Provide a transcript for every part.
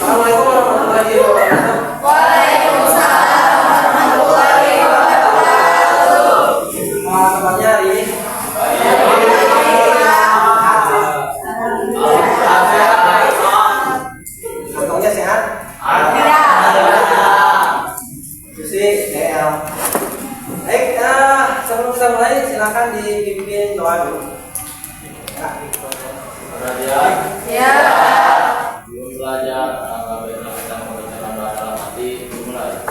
Assalamualaikum warahmatullahi wabarakatuh. Waalaikumsalam warahmatullahi wabarakatuh. Kabarnya hari ini? Kantongnya sehat? Susi, DL. Baik, sebelum kita mulai silakan dipimpin doa dulu. Ya. Belum belajar, alhamdulillah kita membacakan doa dalam hati. Dimulai.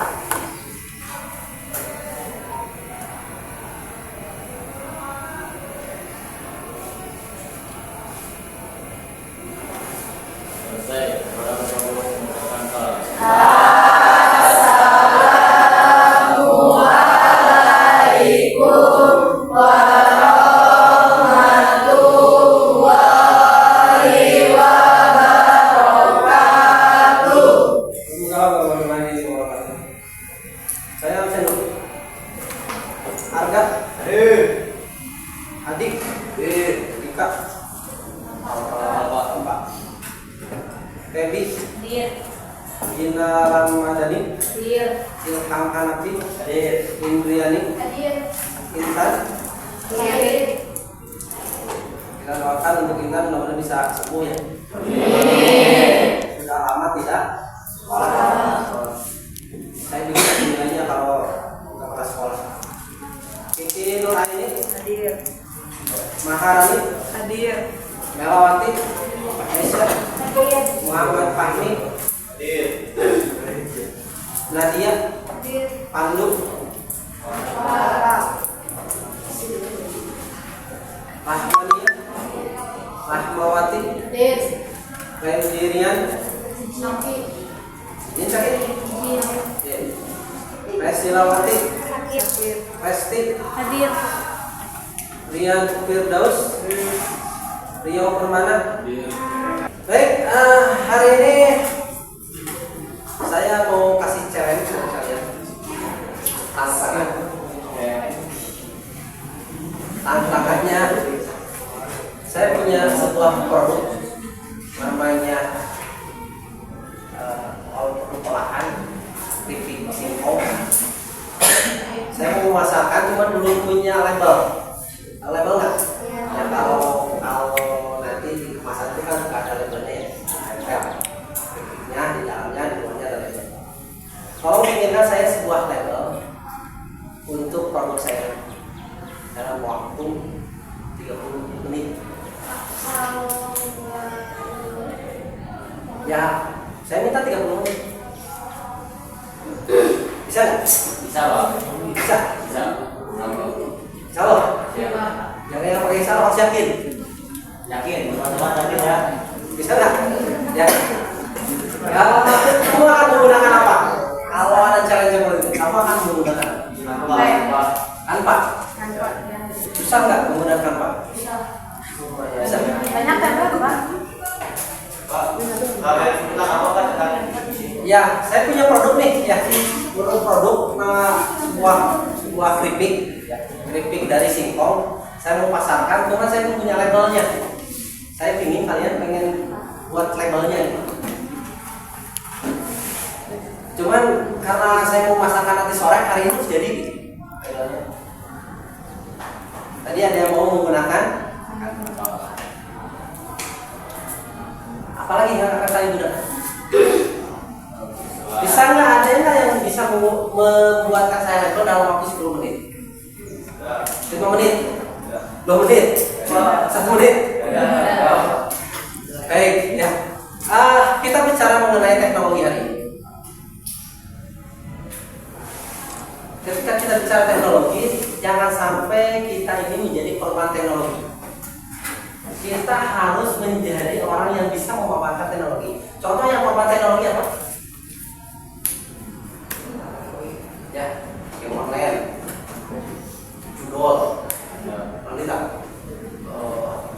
Selesai. Kepada Rasulullah mengucapkan salam. Assalamualaikum warahmatullahi wabarakatuh. Assalamualaikum warahmatullahi wabarakatuh. Saya absen dulu. Arga? Adik? Dika? Pak? Febi? Gina Ramadhani? Ilham Hanafi? Indriani? Intan? Kita doakan untuk Intan mudah-mudahan bisa sembuh ya. Sudah lama tidak sekolah. Saya juga nilainya kalau nggak pernah sekolah. Kiki Nuraini? Maharani? Melawati? Aisyah? Muhammad Fahmi? Nadia? Pandu? Rahmania? Rahmawati? Rendirian? Ini sakit? Resilawati? Resti? Rian Firdaus? Rio Permana? Baik, hari ini saya mau kasih challenge ke kalian. Tantangannya saya punya sebuah produk namanya produk olahan keripik singkong. Saya mau memasarkan cuma belum punya label nggak? Ya, kalau nanti di kemasan itu kan suka ada labelnya ya, keripiknya di dalamnya, di luarnya ada label. Kalau menginginkan saya sebuah label untuk produk saya dalam waktu 30 menit. Ya, saya minta 30 menit. Bisa nggak? Bisa, Pak. Bisa. Bisa. Insya Allah. Yang pakai insya Allah harus yakin. Yakin, teman-teman yakin ya. Bisa nggak? Ya. Kamu akan menggunakan apa? Kalau ada challenge seperti itu, kamu akan menggunakan tanpa. Susah nggak menggunakan tanpa? Bisa. Banyak kan Pak? Ya, saya punya produk nih, ya. Produk sebuah keripik, ya. Keripik dari singkong. Saya mau pasarkan, cuma saya belum punya labelnya. Saya kalian pengen buat labelnya. Cuman karena saya mau pasarkan nanti sore, hari ini harus jadi labelnya. Tadi ada yang mau menggunakan? Apalagi yang akan saya gunakan? Bisa nggak, ada nggak yang bisa membuatkan saya label dalam waktu 10 menit? 5 menit? 2 menit? 1 menit? Baik, ya. Kita bicara mengenai teknologi hari ini. Ketika kita bicara teknologi, jangan sampai kita ini menjadi korban teknologi. Kita harus menjadi orang yang bisa memanfaatkan teknologi. Contoh yang korban teknologi apa? Ya, game online, judul,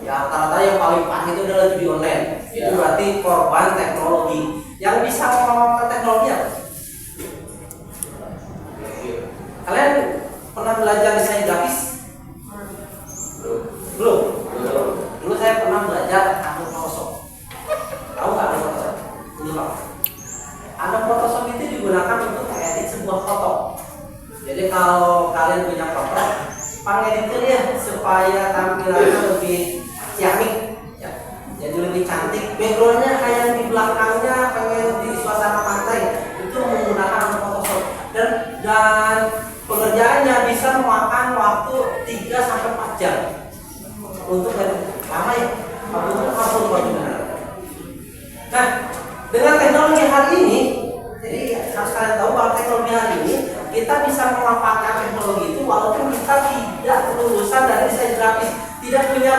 ya rata-rata yang paling parah itu adalah judi online. Itu berarti korban teknologi. Yang bisa memanfaatkan teknologi apa? Kalian pernah belajar desain grafis? Belum. Dulu saya pernah belajar Adobe Photoshop. Tahu nggak Adobe Photoshop? Ini Pak. kalau kalian punya foto, pangeditkan ya supaya tampilannya lebih ciamik, ya. Jadi lebih cantik. Backgroundnya kayak di belakangnya pengen di suasana pantai itu menggunakan Photoshop dan pengerjaannya bisa memakan waktu 3 sampai 4 jam untuk lama ya. Nah, dengan teknologi hari ini, jadi harus kalian tahu bahwa teknologi hari ini kita bisa memanfaatkan teknologi itu walaupun kita tidak lulusan dari desain grafis, tidak punya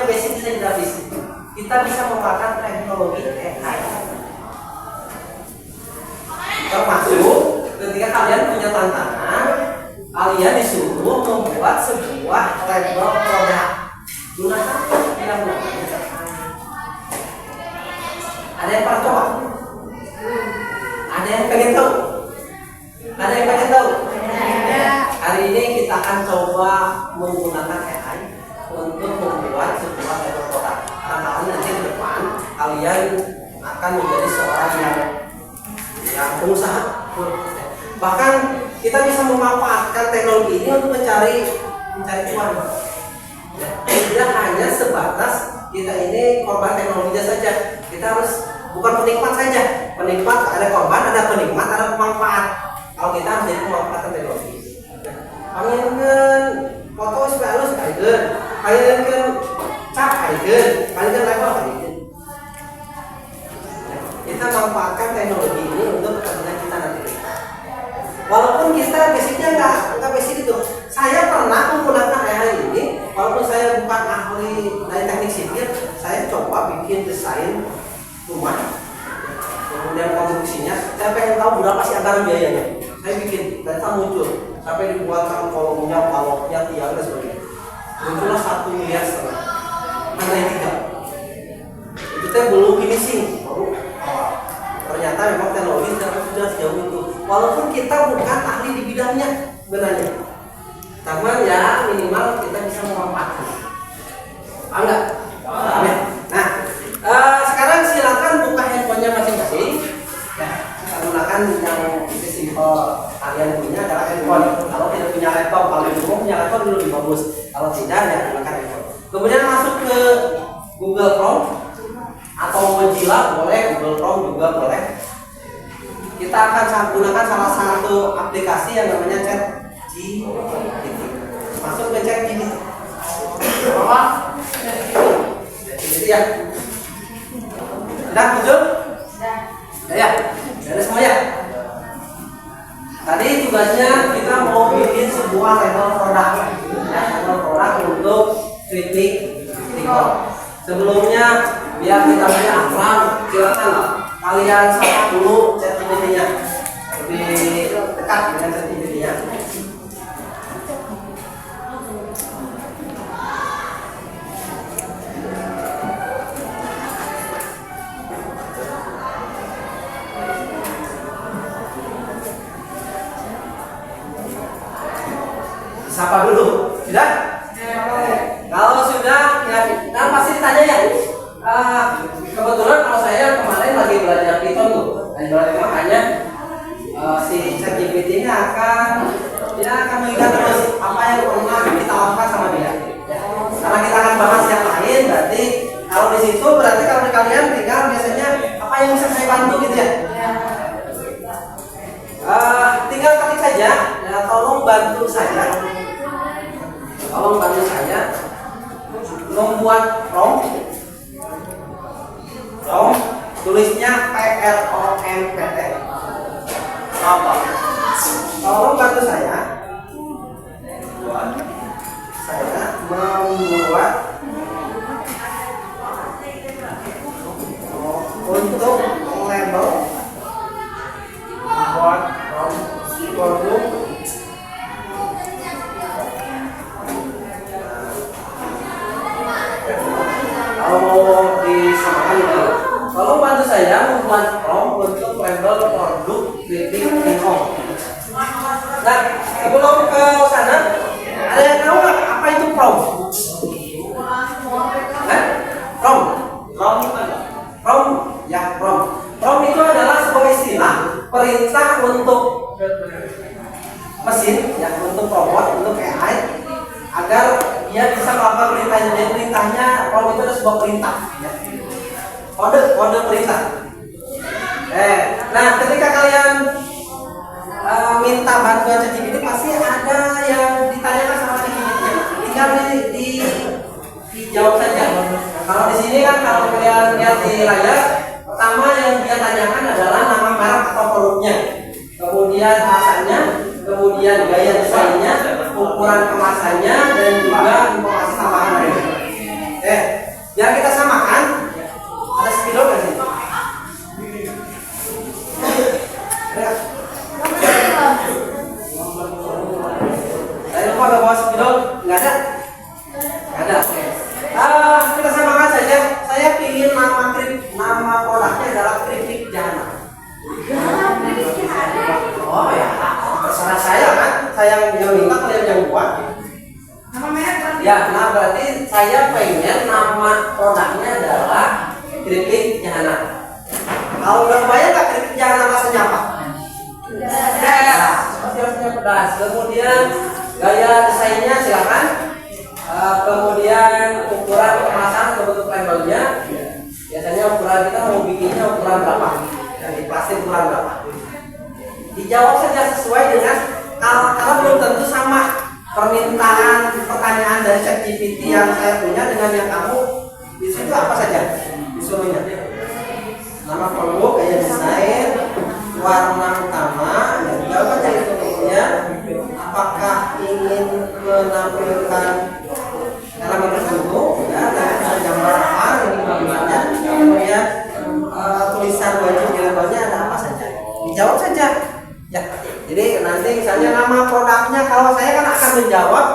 basic desain grafis, kita bisa memanfaatkan teknologi AI. Termasuk ketika kalian punya tantangan, kalian disuruh membuat sebuah label produk. Gunakan yang ada yang pernah coba? Ada yang pengen tahu? Ada yang pengen tahu? Hari ini kita akan coba menggunakan AI untuk membuat sebuah label produk. Karena nanti ke depan kalian akan menjadi seorang yang pengusaha. Bahkan kita bisa memanfaatkan teknologi ini untuk mencari cuan. Tidak hanya sebatas kita ini korban teknologinya saja. Kita harus bukan penikmat saja. Penikmat ada korban, ada penikmat, ada pemanfaat. Kalau kita harus jadi pemanfaatan teknologi. Panggilkan foto supaya halus kalian. Panggilkan cat kalian. Panggilkan level kalian. Kita manfaatkan teknologi ini untuk kepentingan kita nanti. Walaupun kita basicnya nggak basic itu. Saya pernah menggunakan AI ini, walaupun saya bukan ahli dari teknik sipil, saya coba bikin desain rumah, kemudian konstruksinya. Saya pengen tahu berapa sih anggaran biayanya. Saya bikin, data muncul, sampai dibuatkan kolomnya, baloknya, tiang dan sebagainya. Muncullah 1,5 miliar. Mana yang 3? Itu teh belum finishing, baru awal. Ternyata memang teknologi sudah sejauh itu. Walaupun kita bukan ahli di bidangnya, sebenarnya. Tapi ya minimal kita bisa memanfaatkan. Paham nggak? Paham ya? Nah, sekarang silakan buka handphonenya masing-masing. Ya, kita gunakan yang simple kalian punya adalah handphone. Kalau tidak punya laptop, kalau punya laptop dulu lebih bagus. Kalau tidak, ya gunakan handphone. Kemudian masuk ke Google Chrome atau Mozilla boleh, Google Chrome juga boleh. Kita akan gunakan salah satu aplikasi yang namanya ChatGPT. Masuk ke ChatGPT. Apa? ChatGPT ya. Sudah muncul? Sudah ya. Sudah semua ya. Tadi tugasnya kita mau bikin sebuah label produk, ya, label produk untuk kritik TikTok. Sebelumnya biar kita punya akhlak, silakan kalian sapa dulu ChatGPT-nya lebih dekat dengan ChatGPT-nya. Sapa dulu, sudah? Kalau sudah, ya, nah pasti ditanya ya. Kebetulan kalau saya kemarin lagi belajar Python tuh, dan makanya si ChatGPT ini akan melihat terus apa yang pernah kita lakukan sama dia. Ya. Karena kita akan bahas yang lain, berarti kalau di situ berarti kalau kalian tinggal biasanya apa yang bisa saya bantu gitu ya. Tinggal ketik saja, ya, tolong bantu saya membuat prompt, tulisnya PROMPT. Apa? Tolong bantu saya membuat untuk label buat produk kalau disamakan itu, tolong bantu saya membuat prompt untuk label produk kritik TikTok. Nah, sebelum ke sana, ada yang tahu nggak apa itu prompt? Prompt itu adalah sebuah istilah perintah untuk mesin mesin ya, untuk robot, untuk AI, agar dia bisa melakukan perintahnya. Dan perintahnya, prompt itu ada sebuah perintah ya. Kode perintah. Nah ketika kalian minta bantuan ChatGPT, pasti ada yang ditanyakan sama ChatGPT. Tinggal dijawab saja. Kalau di sini kan, kalau kalian lihat di layar, pertama yang dia tanyakan adalah nama merek atau produknya, kemudian masanya, kemudian gaya desainnya, ukuran kemasannya, dan juga informasi tambahan lainnya. Biar kita samakan, ada spidol nggak sih? Saya lupa nggak bawa spidol, nggak ada? Nggak ada. Kita samakan saja. Saya pilih nama produknya adalah keripik jahanam. Oh ya, terserah saya kan. Saya yang minta, kalian yang buat. Nama merek berarti? Ya, nah berarti saya pengen nama produknya adalah keripik jahanam. Kalau udah kebayang nggak keripik jahanam rasanya apa? Pedas. Pasti rasanya pedas. Kemudian gaya desainnya silakan. Kemudian ukuran kemasan atau bentuk labelnya. Biasanya ukuran kita mau bikinnya ukuran berapa? Yang di plastik ukuran berapa? Dijawab saja sesuai dengan, kalau belum tentu sama permintaan pertanyaan dari ChatGPT yang saya punya dengan yang kamu. Di situ apa saja disuruhnya? Nama produk, gaya desain, warna utama, dan jawab aja itu. Kemudian apakah ingin menampilkan elemen tertentu, ya, dan gambar apa yang digambarnya, kemudian tulisan baju di labelnya ada apa saja. Dijawab saja. Ya, jadi nanti misalnya nama produknya, kalau saya kan akan menjawab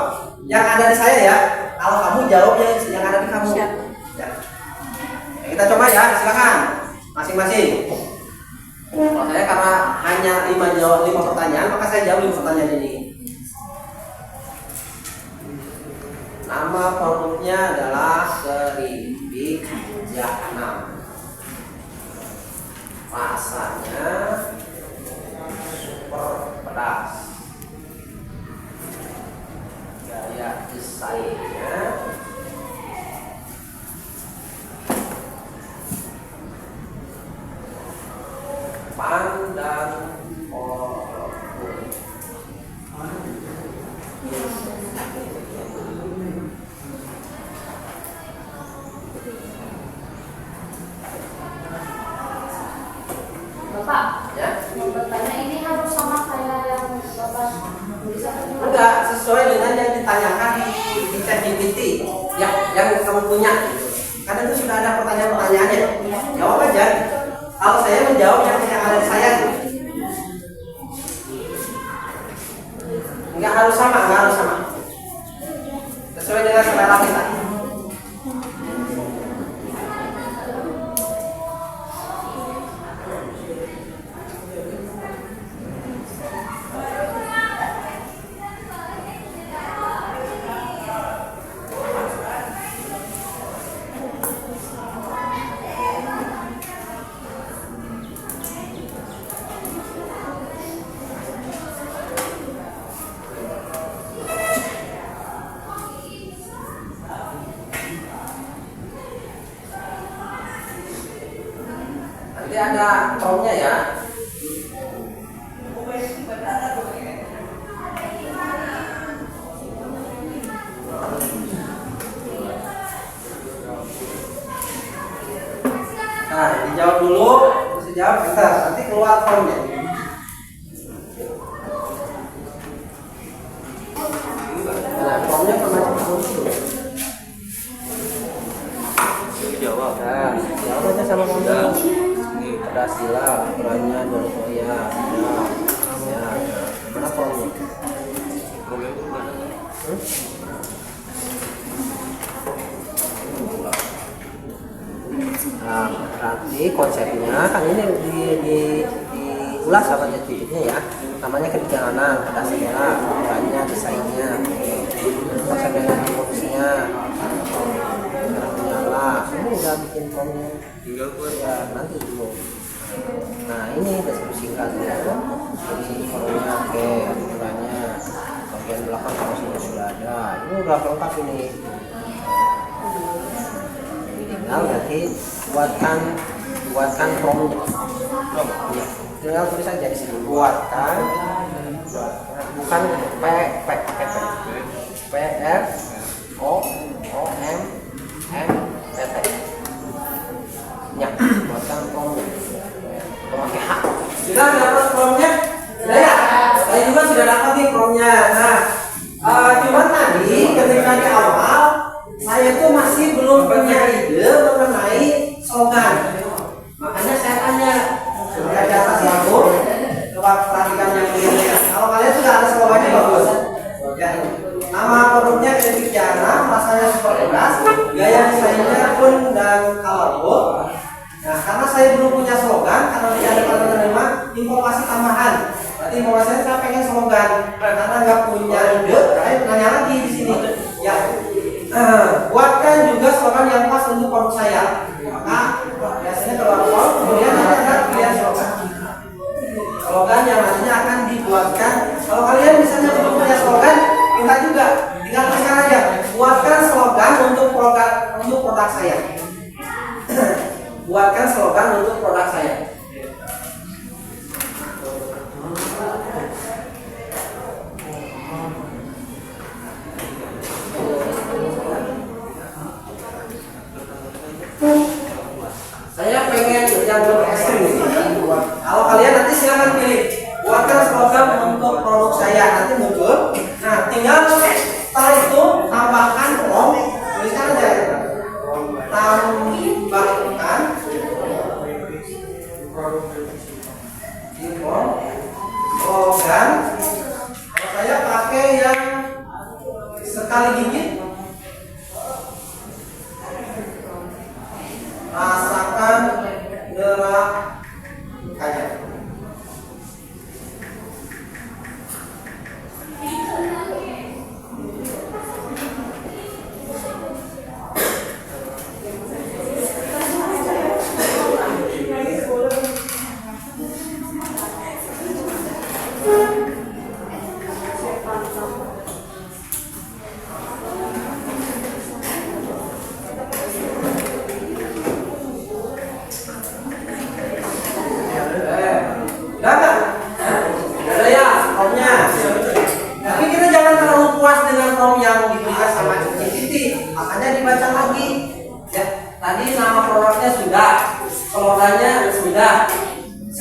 yang ada di saya ya. Kalau kamu jawab yang ada di kamu. Ya. Kita coba ya, silakan masing-masing. Kalau saya karena hanya 5 pertanyaan, maka saya jawab 5 pertanyaan ini. Nama produknya adalah keripik jahanam. Rasanya super pedas. Gaya desainnya pandan colorful. Bapak, Ya? mau bertanya ini harus sama kayak yang Bapak tulisan? Enggak, sesuai dengan yang ditanyakan di ChatGPT yang kamu punya. Karena itu sudah ada pertanyaan-pertanyaannya. Jawab aja. Kalau saya menjawab yang ada di saya, enggak harus sama. Sesuai dengan selera kita. Nanti ada promptnya ya. Nah, dijawab dulu, terus dijawab bentar, nanti keluar promptnya. Nah, promptnya macam-macam dulu. Jawab. Nah, jawab aja sama kamu. Pedas gila, ukurannya 2 ya. Ya. Mana promptnya? Nah, berarti konsepnya kan ini diulas sama ChatGPT-nya ya. Namanya kerjaan, pedas gila, ukurannya, desainnya, konsep dengan fungsinya, cara menyala. Ini udah bikin promptnya. Tinggal buat Ya nanti dulu. Nah ini deskripsi singkatnya. Jadi sini forumnya oke, aturannya bagian belakang kalau sudah ada. Ini udah lengkap ini. Tinggal nanti buatkan promnya. Ya, tinggal tulis aja di sini bukan P R O M T T. Ya, buatkan promnya. Pakai hak. Sudah dapat promnya? Sudah ya? Saya juga sudah dapat nih promnya. Nah, cuman tadi ketika di awal saya tuh masih belum punya ide mengenai slogan. Makanya saya tanya sudah di atas lagu, coba perhatikan yang ini. Kalau kalian sudah ada slogannya bagus. Ya, nama produknya Kreatif Jana, rasanya super keras, gaya desainnya pun dan colorful. Nah, karena saya belum punya slogan, karena tidak ada penerima informasi tambahan. Berarti informasinya saya pengen slogan, karena nggak punya ide, saya nanya lagi di sini. Ya, buatkan juga slogan yang pas untuk produk saya. Maka biasanya keluar form, kemudian ada pilihan slogan. Slogan yang nantinya akan dibuatkan. Kalau kalian misalnya belum punya slogan, minta juga, tinggal tuliskan aja. Buatkan slogan untuk produk saya. Buatkan slogan untuk produk saya. Saya pengen yang ekstrim nih. Kalau kalian nanti silakan pilih. Buatkan slogan untuk produk saya, nanti muncul. Nah, tinggal setelah itu tambahkan prompt, tuliskan aja. Tambahkan slogan. Kalau saya pakai yang sekali gigit, rasakan gerak kaya.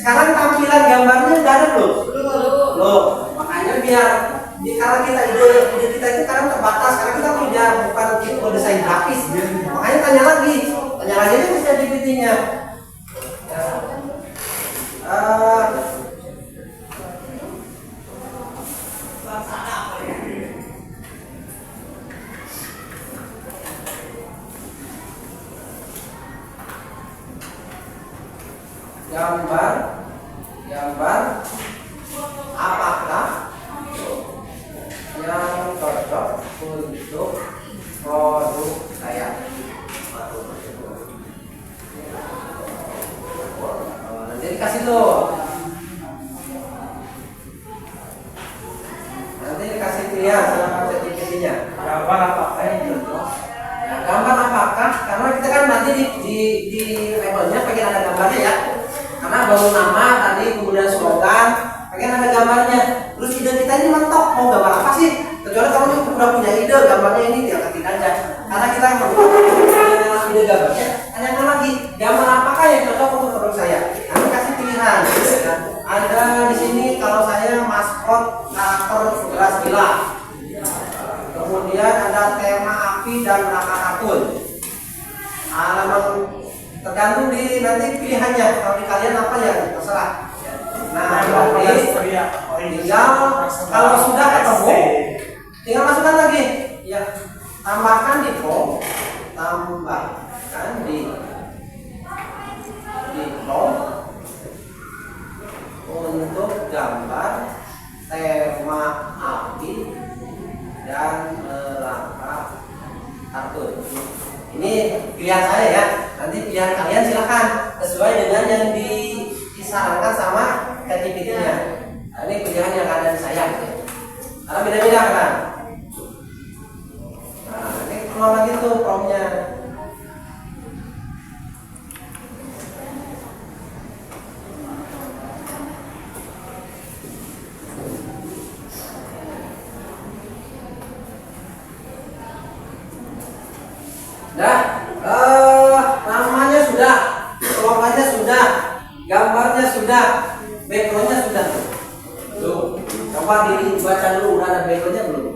Sekarang tampilan gambarnya udah ada belum? Belum. Makanya biar karena ide kita itu sekarang terbatas, karena kita punya bukan tipe desain grafis. Makanya tanya lagi aja bisa GPT-nya. Gambar apakah yang cocok untuk produk saya? Nanti dikasih tuh, nanti dikasih pilihan sama ChatGPT-nya. Gambar apakah yang cocok? Nah, gambar apakah? Karena kita kan nanti di labelnya pengen ada gambarnya ya. Karena baru nama tadi, kemudian slogan, pengen ada gambarnya. Terus ide kita ini mentok, mau gambar apa sih? Kecuali kamu udah punya ide, gambarnya ini dia ketik aja. Karena kita punya ide gambarnya, tanyakan lagi, gambar apakah yang cocok untuk produk saya? Kami kasih pilihan. Ada di sini kalau saya maskot karakter beras gila. Kemudian ada tema api dan neraka kartun. Alamat tergantung di nanti pilihannya. Kalau di kalian apa ya terserah. Nah, berarti tinggal kalau sudah ketemu, tinggal masukkan lagi. Ya, tambahkan di form, tambahkan di form untuk gambar tema api dan neraka kartun. Ini pilihan saya ya. Nanti pilihan kalian silakan sesuai dengan yang disarankan sama ChatGPT-nya. Nah, ini pilihan yang ada di saya gitu. Karena beda-beda kan. Nah, ini keluar lagi tuh prompt-nya. Namanya sudah, slogannya sudah, gambarnya sudah, backgroundnya sudah. Belum. Coba dibaca dulu, udah ada backgroundnya belum?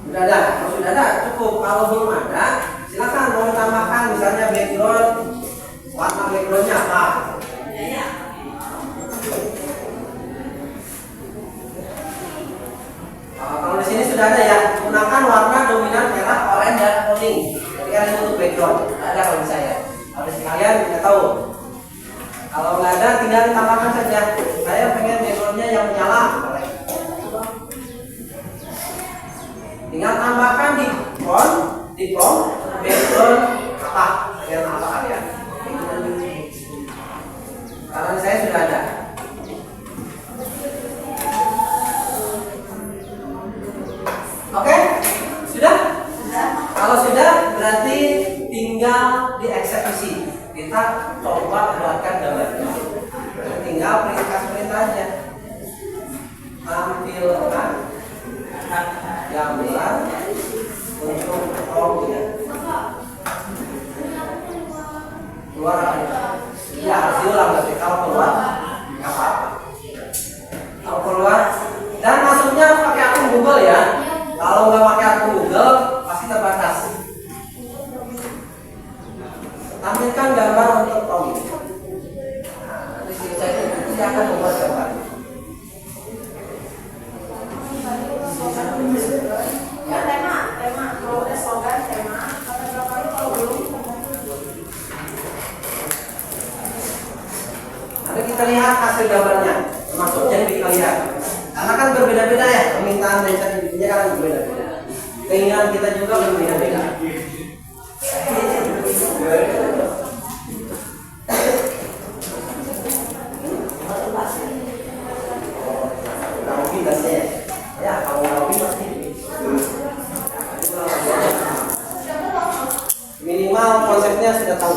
Sudah ada, kalau sudah ada cukup. Kalau belum ada, silakan mau ditambahkan misalnya background, warna backgroundnya apa? Kalau di sini sudah ada ya, gunakan warna dominan merah, oranye dan kuning. Jadi kan itu untuk background. Ada kalau di saya. Kalau di kalian nggak tahu. Kalau nggak ada, tinggal tambahkan saja. Saya pengen backgroundnya yang menyala. Tinggal tambahkan di prompt background apa, bagian apa kalian. Karena di saya sudah ada. Oke? Sudah? Kalau sudah berarti tinggal dieksekusi. Kita coba buatkan gambarnya. Tinggal perintah aja. Tampilkan gambar untuk prompt-nya. Keluar apa? Ya harus diulang berarti. Kalau keluar nggak apa-apa. Kalau keluar dan masuknya pakai akun Google ya. Kalau nggak pakai akun Google pasti terbatas. Tampilkan gambar untuk prompt. Nah, nanti saya nanti akan membuat gambar. Ya tema kalau udah slogan tema kata berapa kali kalau belum. Nanti kita lihat hasil gambarnya, termasuk yang kita lihat. Karena kan berbeda-beda ya, permintaan dan ChatGPT-nya kan berbeda-beda. Keinginan kita juga berbeda-beda. Ya, kalau Robi pasti minimal konsepnya sudah tahu.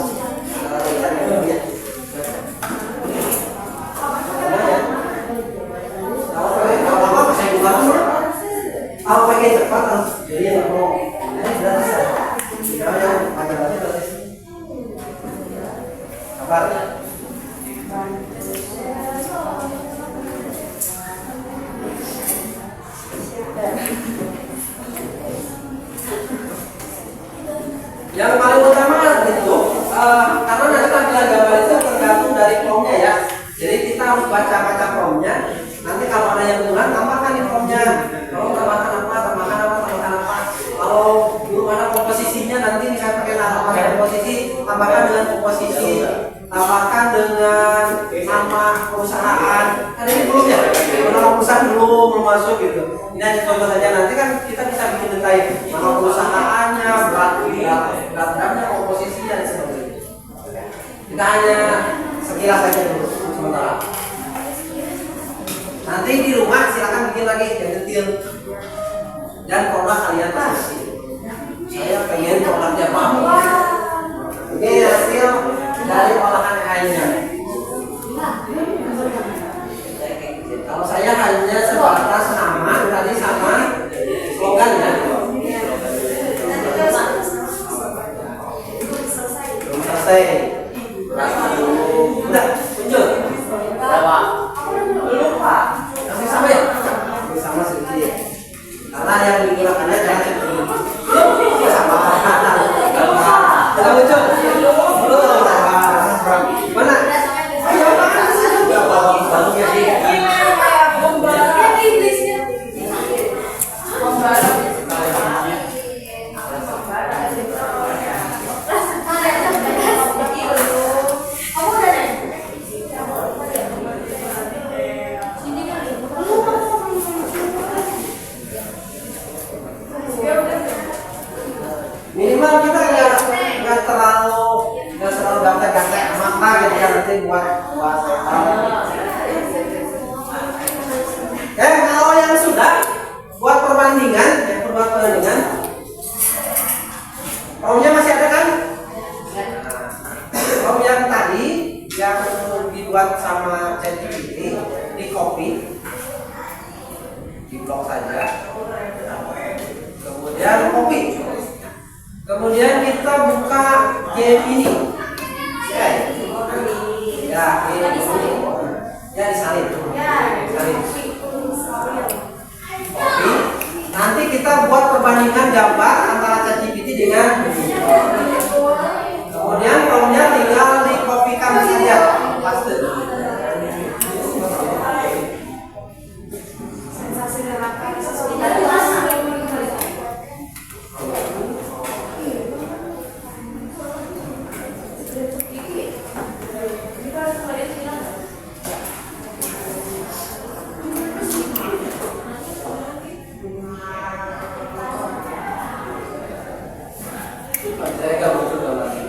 Kalau pengen cepat harus jadi nggak mau. Ini sudah bisa. Kalau yang panjang lagi terus. Kabar. Yang paling utama itu karena nanti tampilan gambar itu tergantung dari prompt-nya ya. Jadi kita harus baca prompt-nya. Nanti kalau ada yang kurang tambahkan di prompt-nya. Kalau tambahkan apa. Kalau belum ada komposisinya nanti misalnya pakai nama komposisi, tambahkan dengan komposisi, tambahkan dengan nama perusahaan. Kan ini belum ya. Nama perusahaan belum masuk gitu. Ini hanya contoh saja, nanti kan kita bisa bikin detail nama perusahaannya, beratnya, komposisinya dan sebagainya. Kita hanya sekilas saja dulu sementara. Nanti di rumah silakan bikin lagi yang detail dan produk kalian kasih. Saya pengen produknya apa? Ini hasil dari olahan AI-nya. Kalau saya hanya sebatas nama tadi sama slogan ya. Belum selesai. Udah muncul. Berapa? Belum Pak. Masih sama ya? Masih sama sedikit. Karena yang digunakannya jangan seperti ini. Sama. Sudah muncul. Belum. Mana? Ayo mana? Baru ya sih. pendingan, yang pembuat pendingan. Romnya masih ada kan? Rom yang tadi yang dibuat sama ChatGPT di copy, di blok saja. Kemudian copy. Kemudian kita buka game ini. Ya, ini. Ya disalin. Disalin. Copy. Nanti kita buat perbandingan gambar antara ChatGPT dengan ini. Kemudian romnya tinggal dikopikan saja, paste. Saya nggak muncul gambarnya.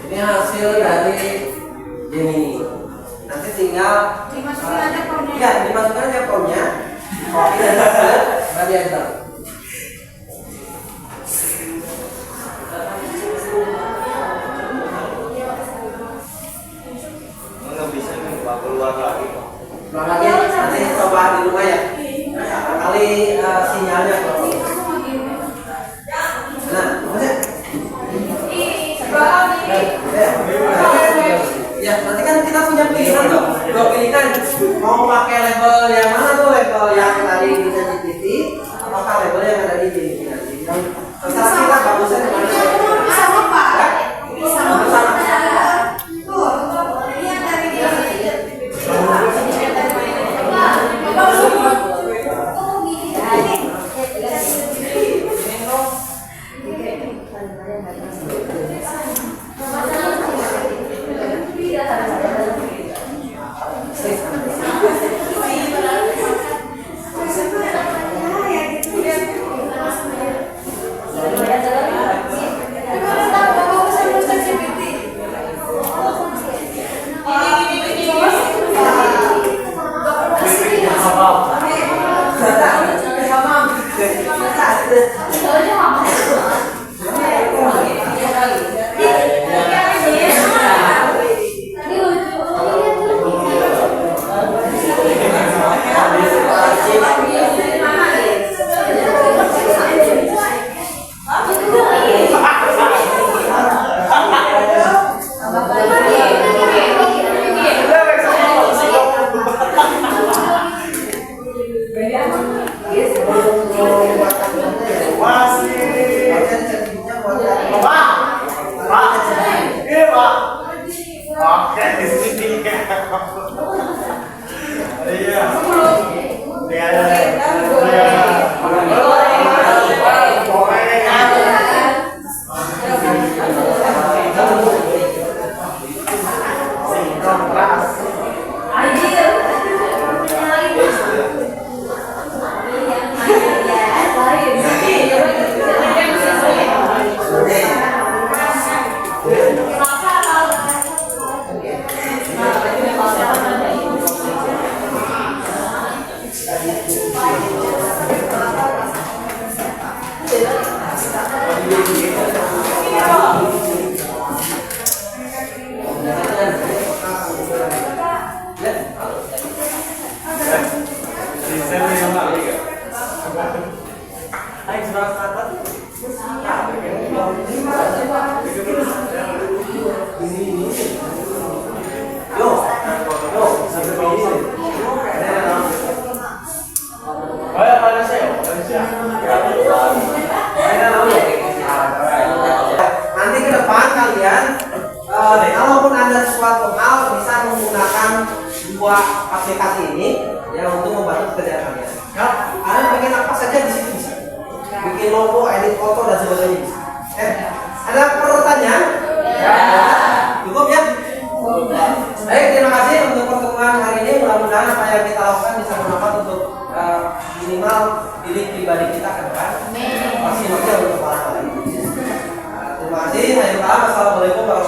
Ini hasil dari Gemini. Nanti tinggal Dimasukin aja promnya. Ya, dimasukkan aja promnya. Copy dan paste, dan enter. Nggak bisa nih, Pak, keluar lagi. Keluar lagi, nanti coba di rumah ya. Kali sinyalnya. Nah, maksudnya ya, nanti kan kita punya pilihan tuh. Dua pilihan. Mau pakai label yang mana tuh? Label yang tadi di ChatGPT apakah label yang ada di Gemini nanti? Terserah kita bagusnya di mana. Bisa apa? Bisa Bisa. Tuh, ini yang dari dia. Nanti ke depan kalian, kalaupun ada suatu hal bisa menggunakan dua aplikasi ini. ya untuk membantu pekerjaan kalian. Kalau kalian pengen apa saja di situ bisa. Bikin logo, edit foto dan sebagainya bisa. Ada pertanyaan? Ya. Cukup ya? Baik, terima kasih untuk pertemuan hari ini. Mudah-mudahan apa yang kita lakukan bisa bermanfaat untuk minimal diri pribadi kita ke depan. Maksimalnya untuk para lain. Terima kasih. Assalamualaikum warahmatullahi wabarakatuh.